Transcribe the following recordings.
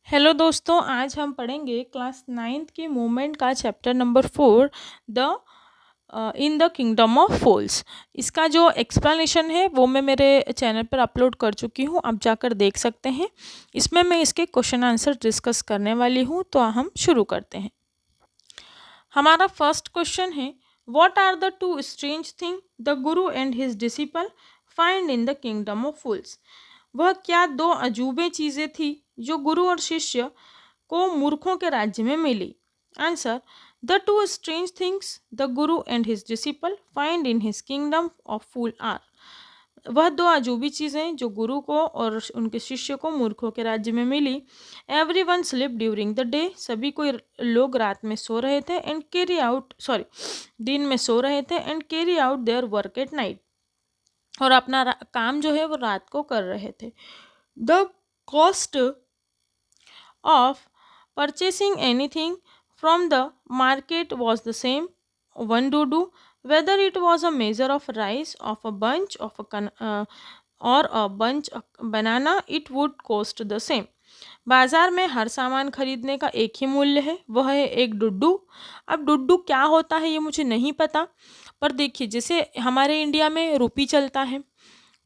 Hello दोस्तों, आज हम पढ़ेंगे क्लास नाइन्थ की मूवमेंट का chapter number 4 the in the kingdom of fools. इसका जो एक्सप्लेनेशन है वो मैं मेरे चैनल पर अपलोड कर चुकी हूँ, आप जाकर देख सकते हैं। इसमें मैं इसके क्वेश्चन आंसर डिस्कस करने वाली हूँ, तो हम शुरू करते हैं। हमारा फर्स्ट क्वेश्चन है, what are the two strange thing the guru and his disciple find in the kingdom of fools. वह क्या दो अजूबे चीज़ें थी जो गुरु और शिष्य को मूर्खों के राज्य में मिली। Answer, the two strange things the guru and his disciple find in his kingdom of fool are. वह दो अजूबी चीज़ें जो गुरु को और उनके शिष्य को मूर्खों के राज्य में मिली। Everyone slip during the day, सभी कोई लोग रात में सो रहे थे, एंड कैरी आउट दिन में सो रहे थे, and carry out their work at night, और अपना काम जो है वो रात को कर रहे थे। The cost of purchasing anything from the market was the same, one dudu, whether it was a measure of rice, of a bunch of or a bunch of banana, it would cost the same. बाजार में हर सामान खरीदने का एक ही मूल्य है, वह है एक डुड्डू। अब डुड्डू क्या होता है ये मुझे नहीं पता, पर देखिए जैसे हमारे इंडिया में रुपी चलता है,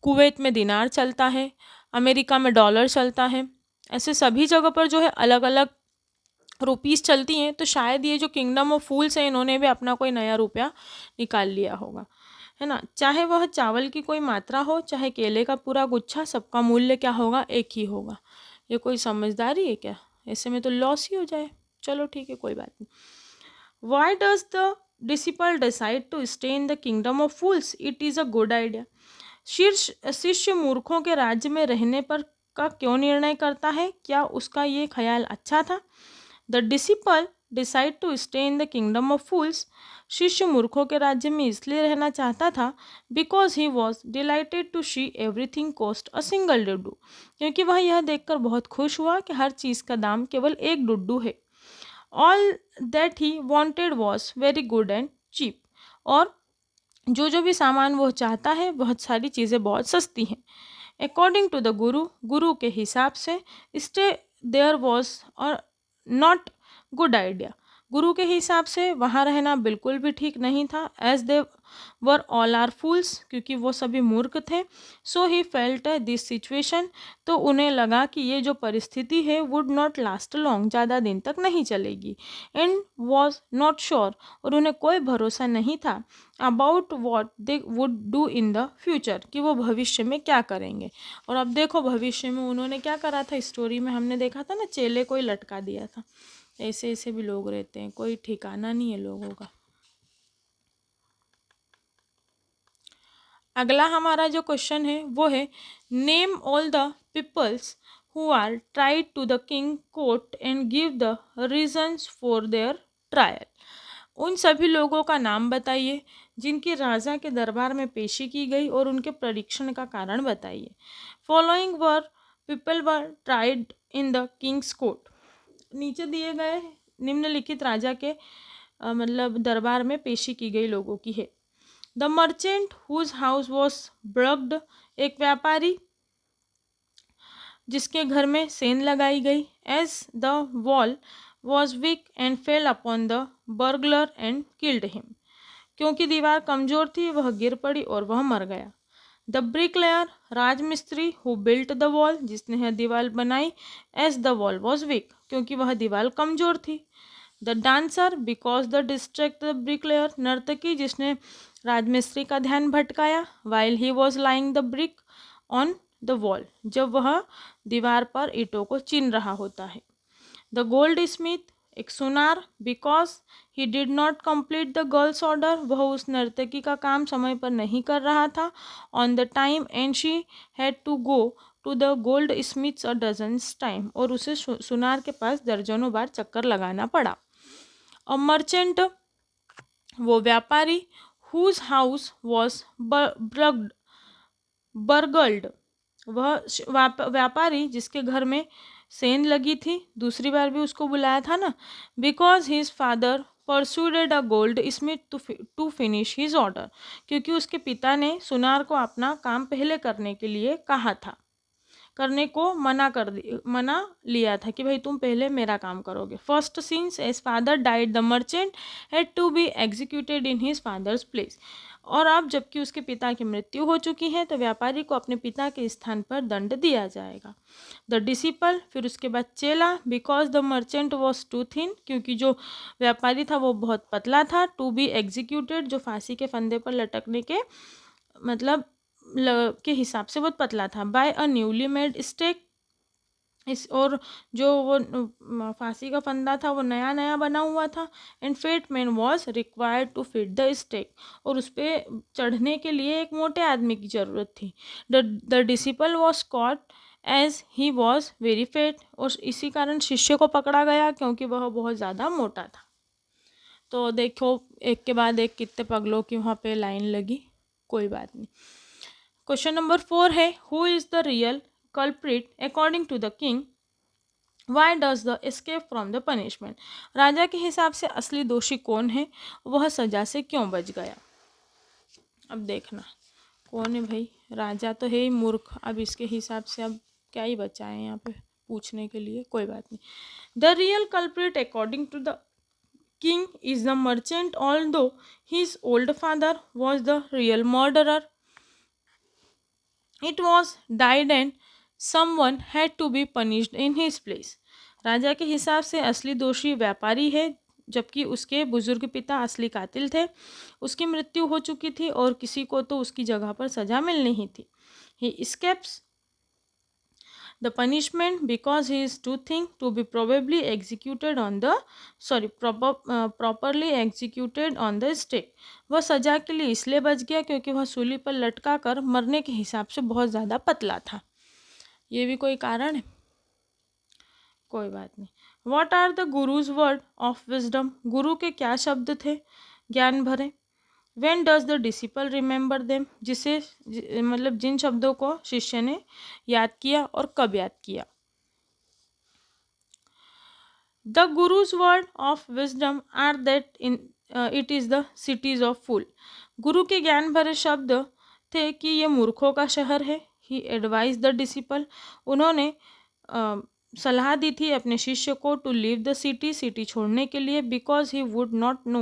कुवैत में दिनार चलता है, अमेरिका में डॉलर चलता है, ऐसे सभी जगह पर जो है अलग अलग रुपीस चलती हैं। तो शायद ये जो किंगडम ऑफ फूल्स है इन्होंने भी अपना कोई नया रुपया निकाल लिया होगा, है ना। चाहे वह चावल की कोई मात्रा हो, चाहे केले का पूरा गुच्छा, सबका मूल्य क्या होगा, एक ही होगा। ये कोई समझदारी है क्या? ऐसे में तो लॉस ही हो जाए। चलो ठीक है, कोई बात नहीं। Why does the disciple decide to stay in the kingdom of fools? It is a good idea. शीर्ष शिष्य मूर्खों के राज्य में रहने पर का क्यों निर्णय करता है? क्या उसका ये ख्याल अच्छा था? The disciple decide to stay in the kingdom of fools. शिष्य मूर्खों के राज्य में इसलिए रहना चाहता था because he was delighted to see everything cost a single duddu, क्योंकि वह यह देखकर बहुत खुश हुआ कि हर चीज़ का दाम केवल एक डुड्डू है। All that he wanted was very good and cheap, और जो जो भी सामान वह चाहता है बहुत सारी चीज़ें बहुत सस्ती हैं। अकॉर्डिंग टू द गुरु, गुरु के हिसाब से स्टे देयर वॉज और नॉट गुड आइडिया। गुरु के हिसाब से वहाँ रहना बिल्कुल भी ठीक नहीं था। As they were all are fools, क्योंकि वो सभी मूर्ख थे। So he felt this situation, तो उन्हें लगा कि ये जो परिस्थिति है वुड नॉट लास्ट लॉन्ग, ज़्यादा दिन तक नहीं चलेगी। एंड वॉज नॉट श्योर, और उन्हें कोई भरोसा नहीं था about what they would do in the future, कि वो भविष्य में क्या करेंगे। और अब देखो भविष्य में उन्होंने क्या करा था, स्टोरी में हमने देखा था ना, चेले को ही लटका दिया था। ऐसे ऐसे भी लोग रहते हैं, कोई ठिकाना नहीं है लोगों का। अगला हमारा जो क्वेश्चन है वो है, name all the peoples who are tried to the king court and give the reasons for their trial. उन सभी लोगों का नाम बताइए जिनकी राजा के दरबार में पेशी की गई और उनके परीक्षण का कारण बताइए। Following were people were tried in the Kings court. नीचे दिए गए निम्नलिखित राजा के मतलब दरबार में पेशी की गई लोगों की है। The merchant whose house was burgled, एक व्यापारी जिसके घर में सेंध लगाई गई। As the wall was weak and fell upon the burglar and killed him, क्योंकि दीवार कमजोर थी वह गिर पड़ी और वह मर गया। द ब्रिकलेयर, राजमिस्त्री, हु बिल्ट द वॉल, जिसने यह दीवार बनाई। As the wall was weak, क्योंकि वह दीवार कमजोर थी। The dancer, because the distract the bricklayer, नर्तकी जिसने राजमिस्त्री का ध्यान भटकाया। While he was laying the brick on the wall, जब वह दीवार पर ईंटों को चीन रहा होता है। द गोल्ड स्मिथ, एक सुनार, because he did not complete the girls order, वह उस नर्तकी का काम समय पर नहीं कर रहा था on the time, and she had to go to the goldsmiths a dozens time, और उसे सुनार के पास दर्जनों बार चक्कर लगाना पड़ा। अ मर्चेंट, वो व्यापारी, हुज हाउस वॉज बर्गल्ड, वह व्यापारी जिसके घर में सेंध लगी थी, दूसरी बार भी उसको बुलाया था ना। Because his father persuaded a goldsmith to finish his order, क्योंकि उसके पिता ने सुनार को अपना काम पहले करने के लिए कहा था। करने को मना लिया था कि भाई तुम पहले मेरा काम करोगे। First since as father died the merchant had to be executed in his father's place. और अब जबकि उसके पिता की मृत्यु हो चुकी है तो व्यापारी को अपने पिता के स्थान पर दंड दिया जाएगा। द डिसिपल, फिर उसके बाद चेला, because the merchant was too thin, क्योंकि जो व्यापारी था वो बहुत पतला था। टू बी एग्जीक्यूटेड, जो फांसी के फंदे पर लटकने के मतलब के हिसाब से बहुत पतला था। By a newly made stake, इस और जो वो फांसी का फंदा था वो नया नया बना हुआ था। And fat man was required to fit the stake, और उस पर चढ़ने के लिए एक मोटे आदमी की ज़रूरत थी। The disciple was caught as he was very fat, और इसी कारण शिष्य को पकड़ा गया क्योंकि वह बहुत ज़्यादा मोटा था। तो देखो एक के बाद एक कितने पगलों की वहाँ पे लाइन लगी, कोई बात नहीं। क्वेश्चन नंबर 4 है, who is the real culprit according to the king, why does the escape from the punishment. राजा के हिसाब से असली दोषी कौन है, वह सजा से क्यों बच गया। अब देखना कौन है भाई, राजा तो है ही मूर्ख, अब इसके हिसाब से अब क्या ही बचा है यहाँ पे पूछने के लिए, कोई बात नहीं। The real culprit according to the king is the merchant, although his old father was the real murderer. It was died and someone had to be punished in his place. राजा के हिसाब से असली दोषी व्यापारी है, जबकि उसके बुजुर्ग पिता असली कातिल थे। उसकी मृत्यु हो चुकी थी और किसी को तो उसकी जगह पर सजा मिलनी ही थी। He escapes the punishment because he is too thin to be properly executed on the properly executed on the stake. वह सजा के लिए इसलिए बच गया क्योंकि वह सूली पर लटका कर मरने के हिसाब से बहुत ज़्यादा पतला था। ये भी कोई कारण है, कोई बात नहीं। What are the guru's word of wisdom, गुरु के क्या शब्द थे ज्ञान भरे। When does the disciple remember them, जिसे मतलब जिन शब्दों को शिष्य ने याद किया और कब याद किया। The guru's word of wisdom are that in it is the cities of fool. गुरु के ज्ञान भरे शब्द थे कि ये मूर्खों का शहर है। ही एडवाइज द डिसिपल, उन्होंने सलाह दी थी अपने शिष्य को to leave the city, city छोड़ने के लिए, because he would not know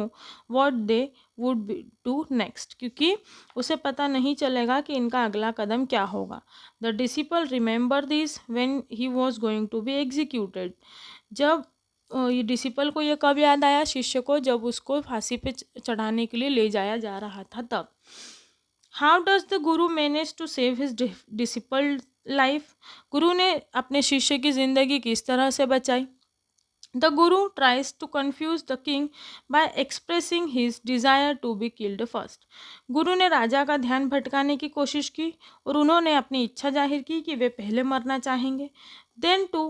what they would do next, क्योंकि उसे पता नहीं चलेगा कि इनका अगला कदम क्या होगा। The disciple remember this when he was going to be executed, जब ये डिसिपल को ये कब याद आया शिष्य को, जब उसको फांसी पे चढ़ाने के लिए ले जाया जा रहा था तब। How does the guru manage to save his disciple life, गुरु ने अपने शिष्य की जिंदगी किस तरह से बचाई। The guru tries to confuse the king by expressing his desire to be killed first, गुरु ने राजा का ध्यान भटकाने की कोशिश की और उन्होंने अपनी इच्छा जाहिर की कि वे पहले मरना चाहेंगे। Then to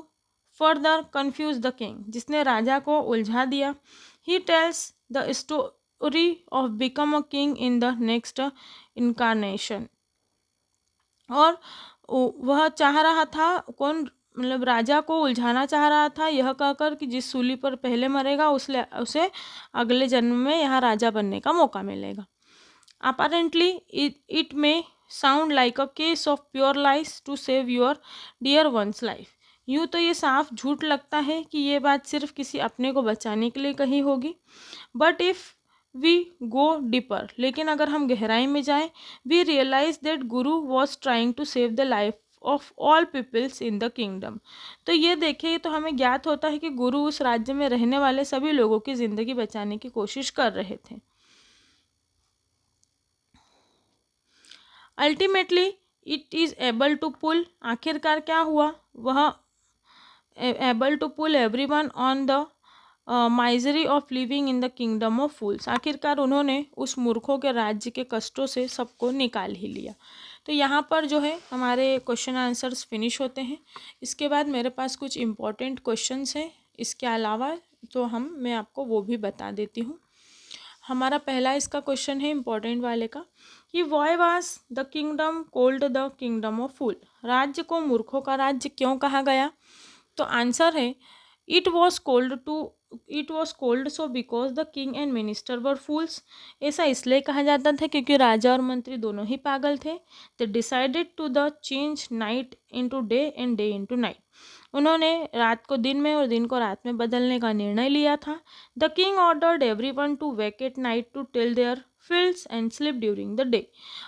further confuse the king, जिसने राजा को उलझा दिया। He tells the story of become a king in the next incarnation, और वह चाह रहा था कौन, मतलब राजा को उलझाना चाह रहा था यह कहकर कि जिस सूली पर पहले मरेगा उसे अगले जन्म में यहाँ राजा बनने का मौका मिलेगा। Apparently it may sound like a case of pure lies to save your dear ones life, यूँ तो ये साफ झूठ लगता है कि ये बात सिर्फ किसी अपने को बचाने के लिए कही होगी। But if we go deeper, लेकिन अगर हम गहराई में जाएं, we realise that guru was trying to save the life of all peoples in the kingdom, तो ये देखिए तो हमें ज्ञात होता है कि गुरु उस राज्य में रहने वाले सभी लोगों की ज़िंदगी बचाने की कोशिश कर रहे थे। Ultimately it is able to pull, आखिरकार क्या हुआ, वह able to pull everyone on the misery of living in the kingdom of fools, आखिरकार उन्होंने उस मूर्खों के राज्य के कष्टों से सबको निकाल ही लिया। तो यहाँ पर जो है हमारे क्वेश्चन आंसर्स फिनिश होते हैं। इसके बाद मेरे पास कुछ इम्पोर्टेंट क्वेश्चंस हैं, इसके अलावा तो मैं आपको वो भी बता देती हूँ। हमारा पहला इसका क्वेश्चन है इम्पोर्टेंट वाले का कि why was the kingdom called the kingdom of fool, राज्य को मूर्खों का राज्य क्यों कहा गया। तो आंसर है it was called to it was called so because the king and minister were fools. ऐसा इसलिए कहा जाता था क्योंकि राजा और मंत्री दोनों ही पागल थे। They decided to the change night into day and day into night. उन्होंने रात को दिन में और दिन को रात में बदलने का निर्णय लिया था। The king ordered everyone to wake at night to till their fields and sleep during the day.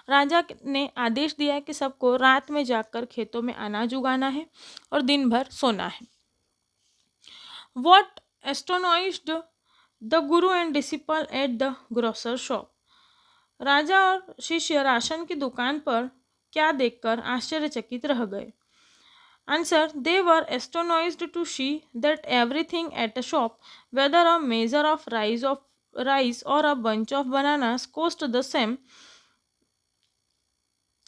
राजा ने आदेश दिया कि सबको रात में जाकर खेतों में अनाज उगाना है और दिन भर सोना है। What astonished the guru and disciple at the grocer shop? राजा और शिष्य राशन की दुकान पर क्या देखकर आश्चर्यचकित रह गए? Answer: They were astonished to see that everything at a shop, whether a measure of rice or a bunch of bananas, cost the same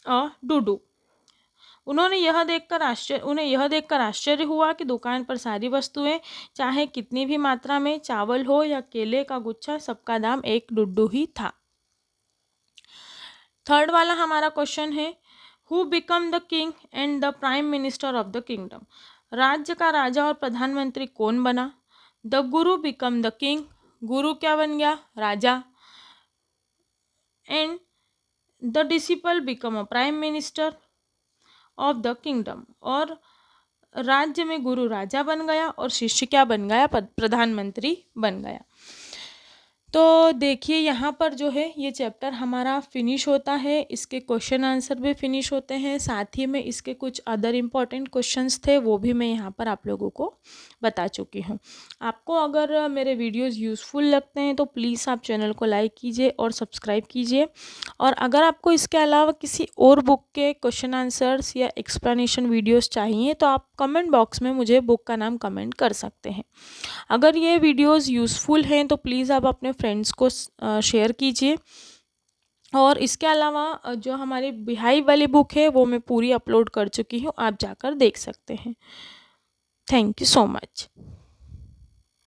a do. उन्हें यह देखकर आश्चर्य हुआ कि दुकान पर सारी वस्तुएं, चाहे कितनी भी मात्रा में चावल हो या केले का गुच्छा, सबका दाम एक डुड्डू ही था। थर्ड वाला हमारा क्वेश्चन है, who become the king and the prime minister of the kingdom? राज्य का राजा और प्रधानमंत्री कौन बना? The Guru become the king, गुरु क्या बन गया? राजा। And the disciple become a prime minister of the kingdom, और राज्य में गुरु राजा बन गया और शिष्य क्या बन गया? प्रधानमंत्री बन गया। तो देखिए यहाँ पर जो है ये चैप्टर हमारा फिनिश होता है, इसके क्वेश्चन आंसर भी फिनिश होते हैं, साथ ही में इसके कुछ अदर इम्पॉर्टेंट क्वेश्चंस थे वो भी मैं यहाँ पर आप लोगों को बता चुकी हूँ। आपको अगर मेरे वीडियोस यूज़फुल लगते हैं तो प्लीज़ आप चैनल को लाइक कीजिए और सब्सक्राइब कीजिए। और अगर आपको इसके अलावा किसी और बुक के क्वेश्चन आंसर्स या एक्सप्लेनेशन वीडियोज़ चाहिए तो आप कमेंट बॉक्स में मुझे बुक का नाम कमेंट कर सकते हैं। अगर ये वीडियोस यूज़फुल हैं तो प्लीज़ आप अपने फ्रेंड्स को शेयर कीजिए। और इसके अलावा जो हमारी बिहाइव वाली बुक है वो मैं पूरी अपलोड कर चुकी हूँ, आप जाकर देख सकते हैं। Thank you so much.